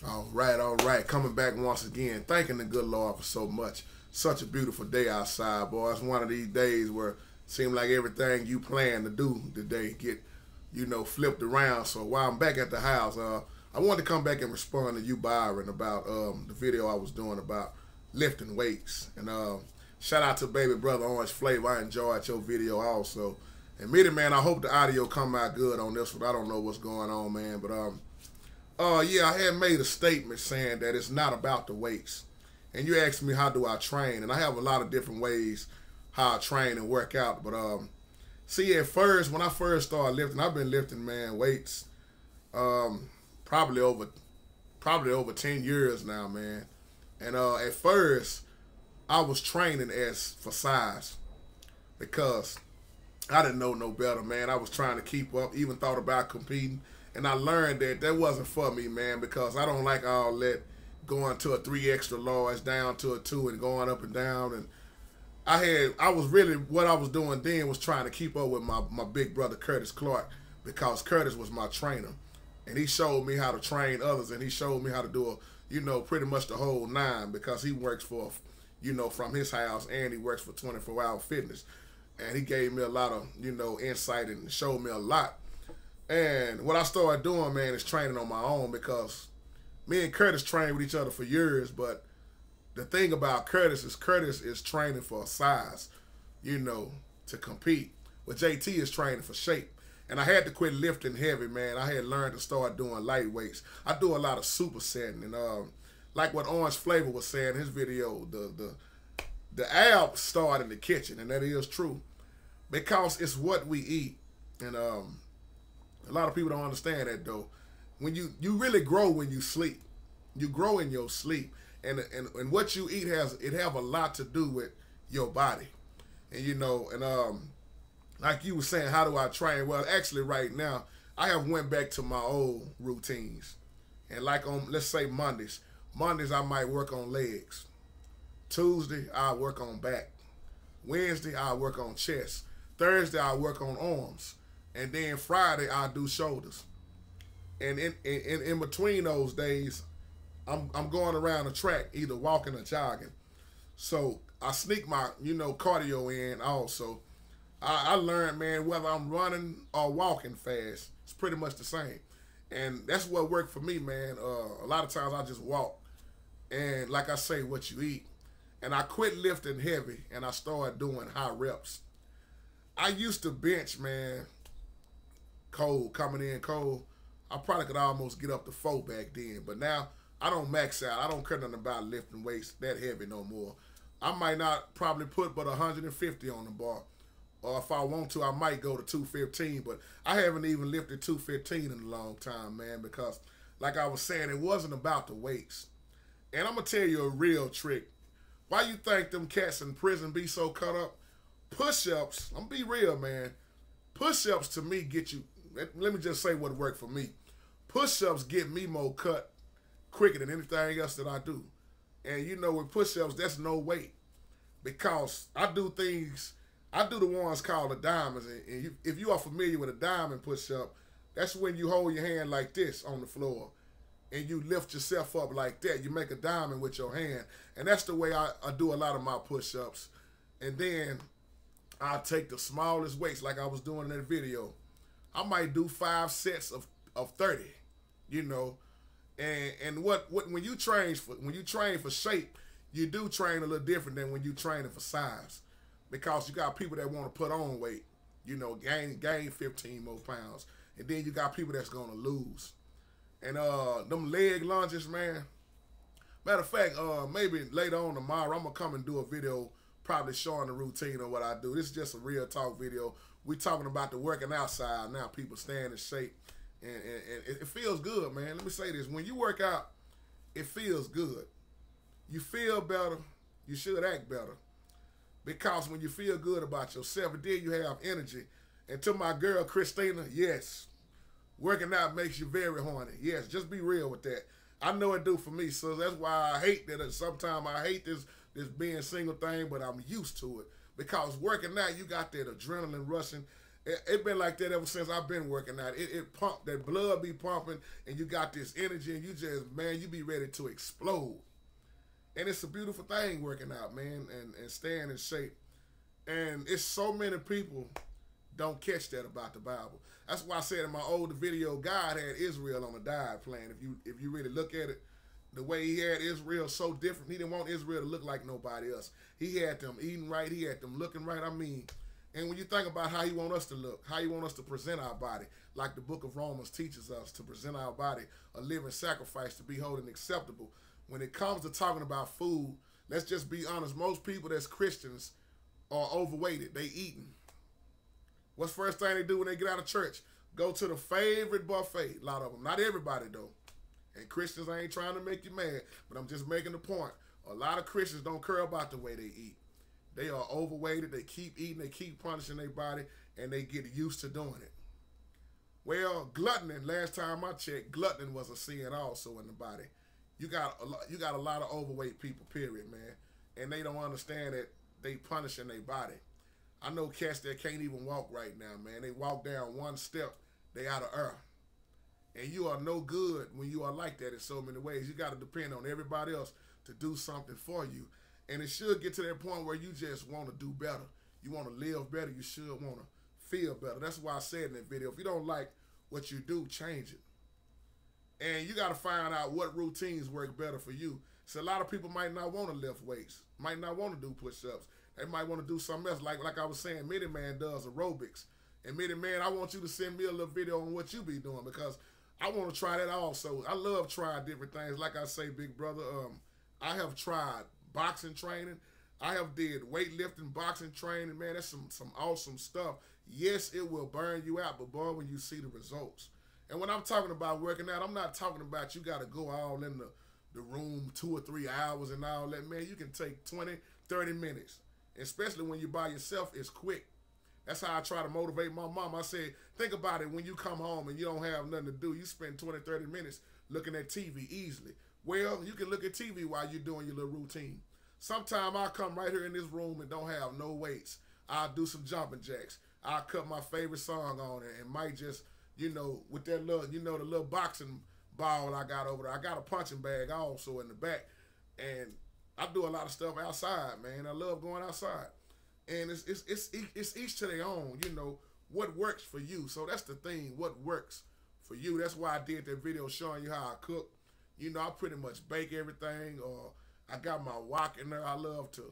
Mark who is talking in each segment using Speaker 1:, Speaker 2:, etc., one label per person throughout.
Speaker 1: All right. Coming back once again. Thanking the good Lord for so much. Such a beautiful day outside, boy. It's one of these days where it seems like everything you plan to do today get, flipped around. So while I'm back at the house, I wanted to come back and respond to you, Byron, about the video I was doing about lifting weights. And shout out to baby brother Orange Flavor. I enjoyed your video also. And Mitty, man, I hope the audio come out good on this one. I don't know what's going on, man, but yeah, I had made a statement saying that it's not about the weights. And you asked me how do I train, and I have a lot of different ways how I train and work out. But see, at first, when I first started lifting, I've been lifting, man, weights um, probably over 10 years now, man. And at first, I was training as for size because I didn't know no better, man. I was trying to keep up, even thought about competing. And I learned that that wasn't for me, man, because I don't like all that going to a 3 extra large down to a 2 and going up and down. And I was really, what I was doing then was trying to keep up with my big brother Curtis Clark, because Curtis was my trainer. And he showed me how to train others, and he showed me how to do pretty much the whole nine, because he works for, from his house, and he works for 24 Hour Fitness. And he gave me a lot of, insight and showed me a lot. And what I started doing, man, is training on my own, because me and Curtis trained with each other for years. But the thing about Curtis is training for size, to compete. But JT is training for shape. And I had to quit lifting heavy, man. I had learned to start doing light weights. I do a lot of supersetting. And like what Orange Flavor was saying in his video, the abs start in the kitchen. And that is true, because it's what we eat. And a lot of people don't understand that, though. When you really grow when you sleep. You grow in your sleep. And what you eat have a lot to do with your body. And like you were saying, how do I train? Well, actually right now, I have went back to my old routines. And like on, let's say Mondays. Mondays I might work on legs. Tuesday I work on back. Wednesday I work on chest. Thursday I work on arms. And then Friday I do shoulders. And in between those days, I'm going around the track, either walking or jogging. So I sneak my cardio in also. I learned, man, whether I'm running or walking fast, it's pretty much the same. And that's what worked for me, man. A lot of times I just walk. And like I say, what you eat. And I quit lifting heavy, and I started doing high reps. I used to bench, man, coming in cold. I probably could almost get up to 4 back then. But now I don't max out. I don't care nothing about lifting weights that heavy no more. I might not probably put but 150 on the bar. Or if I want to, I might go to 215. But I haven't even lifted 215 in a long time, man, because like I was saying, it wasn't about the weights. And I'm going to tell you a real trick. Why you think them cats in prison be so cut up? Push-ups, I'm going to be real, man. Push-ups to me get you, let me just say what worked for me. Push-ups get me more cut quicker than anything else that I do. And with push-ups, that's no weight. Because I do the ones called the diamonds. And if you are familiar with a diamond push-up, that's when you hold your hand like this on the floor. And you lift yourself up like that. You make a diamond with your hand. And that's the way I do a lot of my push-ups. And then I take the smallest weights like I was doing in that video. I might do 5 sets of 30, And when you train for shape, you do train a little different than when you training for size. Because you got people that want to put on weight, gain 15 more pounds. And then you got people that's gonna lose. And them leg lunges, man. Matter of fact, maybe later on tomorrow, I'm gonna come and do a video probably showing the routine of what I do. This is just a real talk video. We talking about the working outside now, people staying in shape. And it feels good, man. Let me say this. When you work out, it feels good. You feel better. You should act better. Because when you feel good about yourself, and then you have energy. And to my girl, Christina, yes, working out makes you very horny. Yes, just be real with that. I know it do for me, so that's why I hate that. Sometimes I hate this being single thing, but I'm used to it. Because working out, you got that adrenaline rushing. It been like that ever since I've been working out. It pump, that blood be pumping, and you got this energy, and you just, man, you be ready to explode. And it's a beautiful thing working out, man, and staying in shape. And it's so many people don't catch that about the Bible. That's why I said in my older video, God had Israel on a diet plan. If you really look at it, the way he had Israel so different. He didn't want Israel to look like nobody else. He had them eating right. He had them looking right. I mean, and when you think about how he want us to look, how he want us to present our body, like the book of Romans teaches us to present our body a living sacrifice to be holy and acceptable. When it comes to talking about food, let's just be honest. Most people that's Christians are overweighted. They eating. What's the first thing they do when they get out of church? Go to the favorite buffet. A lot of them. Not everybody, though. And Christians, I ain't trying to make you mad, but I'm just making the point. A lot of Christians don't care about the way they eat. They are overweighted. They keep eating. They keep punishing their body, and they get used to doing it. Well, gluttony, last time I checked, gluttony was a sin also in the body. You got a lot of overweight people, period, man. And they don't understand that they punishing their body. I know cats that can't even walk right now, man. They walk down one step, they out of air. And you are no good when you are like that in so many ways. You got to depend on everybody else to do something for you. And it should get to that point where you just want to do better. You want to live better. You should want to feel better. That's why I said in that video, if you don't like what you do, change it. And you got to find out what routines work better for you. So a lot of people might not want to lift weights, might not want to do push-ups. They might want to do something else. Like I was saying, Midi Man does aerobics. And Midi Man, I want you to send me a little video on what you be doing, because I want to try that also. I love trying different things. Like I say, big brother, I have tried boxing training. I have did weightlifting, boxing training. Man, that's some awesome stuff. Yes, it will burn you out, but boy, when you see the results. And when I'm talking about working out, I'm not talking about you got to go all in the room 2 or 3 hours and all that. Man, you can take 20, 30 minutes. Especially when you're by yourself, it's quick. That's how I try to motivate my mom. I said, think about it, when you come home and you don't have nothing to do, you spend 20, 30 minutes looking at TV easily. Well, you can look at TV while you're doing your little routine. Sometime I'll come right here in this room and don't have no weights. I'll do some jumping jacks. I'll cut my favorite song on it and might just, with that little, the little boxing ball I got over there. I got a punching bag also in the back. And I do a lot of stuff outside, man. I love going outside. And it's each to their own, what works for you. So that's the thing, what works for you. That's why I did that video showing you how I cook. I pretty much bake everything, or I got my wok in there. I love to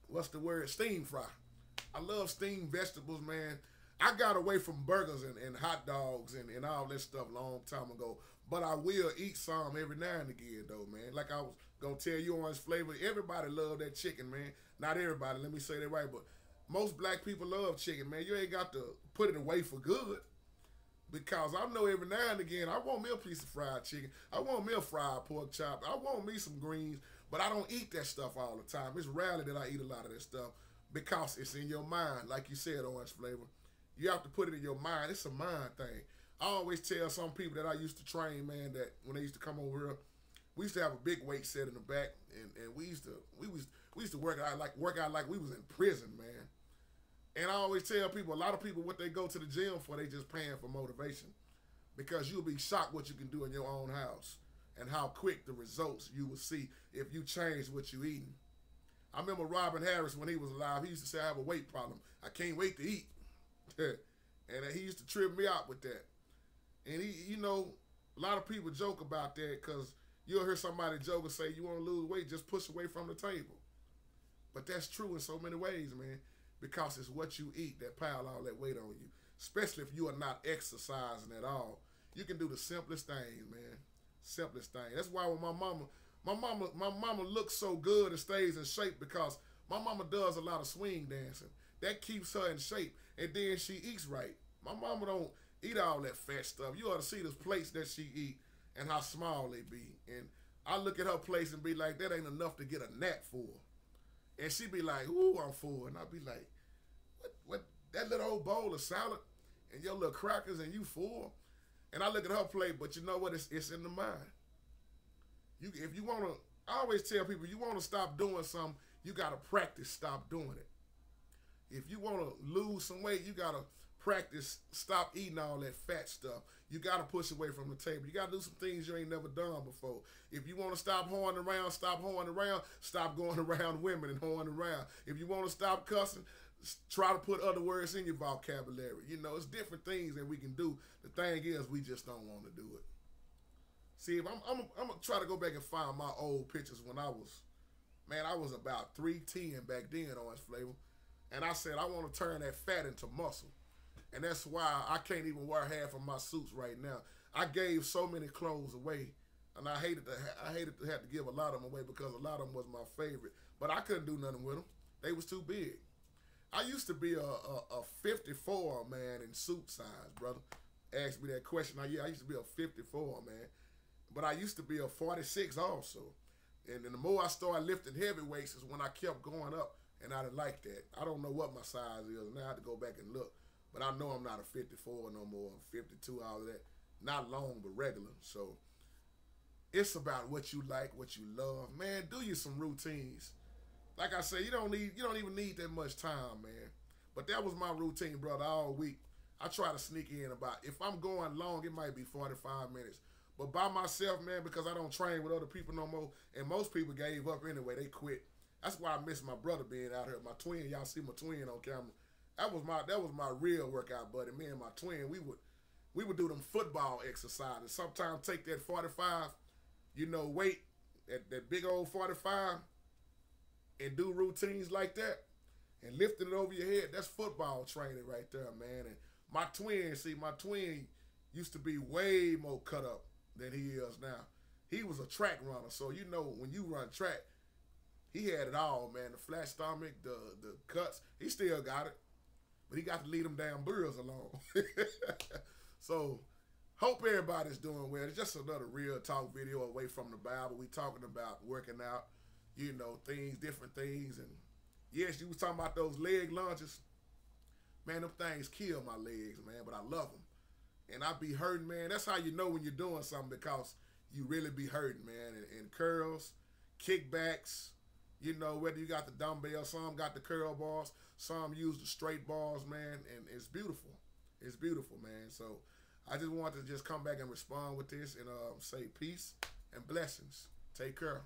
Speaker 1: what's the word? Steam fry. I love steamed vegetables, man. I got away from burgers and hot dogs and all that stuff a long time ago. But I will eat some every now and again, though, man. Like I was going to tell you Orange Flavor, everybody love that chicken, man. Not everybody, let me say that right, but most black people love chicken, man. You ain't got to put it away for good. Because I know every now and again, I want me a piece of fried chicken. I want me a fried pork chop. I want me some greens. But I don't eat that stuff all the time. It's rarely that I eat a lot of that stuff because it's in your mind, like you said, Orange Flavor. You have to put it in your mind. It's a mind thing. I always tell some people that I used to train, man, that when they used to come over here, we used to have a big weight set in the back, and we used to work out like we was in prison, man. And I always tell people, a lot of people, what they go to the gym for, they just paying for motivation, because you'll be shocked what you can do in your own house and how quick the results you will see if you change what you eating. I remember Robin Harris, when he was alive, he used to say, I have a weight problem. I can't wait to eat. And he used to trip me out with that. And a lot of people joke about that, because you'll hear somebody joke and say, you want to lose weight, just push away from the table. But that's true in so many ways, man, because it's what you eat that pile all that weight on you, especially if you are not exercising at all. You can do the simplest things, man. Simplest thing. That's why when my mama looks so good and stays in shape, because my mama does a lot of swing dancing. That keeps her in shape, and then she eats right. My mama don't eat all that fat stuff. You ought to see the plates that she eat and how small they be. And I look at her plates and be like, that ain't enough to get a nap for. And she be like, ooh, I'm full. And I be like, what? That little old bowl of salad and your little crackers and you full? And I look at her plate, but you know what? It's in the mind. If you want to, I always tell people, you want to stop doing something, you got to practice stop doing it. If you want to lose some weight, you got to practice, stop eating all that fat stuff. You got to push away from the table. You got to do some things you ain't never done before. If you want to stop hoeing around, stop hoeing around. Stop going around women and hoeing around. If you want to stop cussing, try to put other words in your vocabulary. You know, it's different things that we can do. The thing is, we just don't want to do it. See, if I'm gonna try to go back and find my old pictures when I was, man, I was about 310 back then, Orange Flavor. And I said, I want to turn that fat into muscle. And that's why I can't even wear half of my suits right now. I gave so many clothes away, and I hated to have to give a lot of them away because a lot of them was my favorite. But I couldn't do nothing with them. They was too big. I used to be a 54, man, in suit size, brother. Asked me that question. I used to be a 54, man. But I used to be a 46 also. And then the more I started lifting heavyweights is when I kept going up. And I didn't like that. I don't know what my size is. Now I have to go back and look. But I know I'm not a 54 no more. I'm 52, all of that. Not long, but regular. So it's about what you like, what you love. Man, do you some routines. Like I say, you don't even need that much time, man. But that was my routine, brother, all week. I try to sneak in about, if I'm going long, it might be 45 minutes. But by myself, man, because I don't train with other people no more, and most people gave up anyway, they quit. That's why I miss my brother being out here. My twin, y'all see my twin on camera. That was my real workout buddy. Me and my twin, we would do them football exercises. Sometimes take that 45, weight, that big old 45, and do routines like that, and lifting it over your head. That's football training right there, man. And my twin used to be way more cut up than he is now. He was a track runner, so when you run track, he had it all, man. The flat stomach, the cuts. He still got it. But he got to leave them damn birds alone. So, hope everybody's doing well. It's just another real talk video away from the Bible. We talking about working out, different things. And yes, you was talking about those leg lunges. Man, them things kill my legs, man. But I love them. And I be hurting, man. That's how you know when you're doing something, because you really be hurting, man. And curls, kickbacks, whether you got the dumbbells, some got the curl bars, some use the straight bars, man, and it's beautiful. It's beautiful, man. So I just wanted to just come back and respond with this and say peace and blessings. Take care.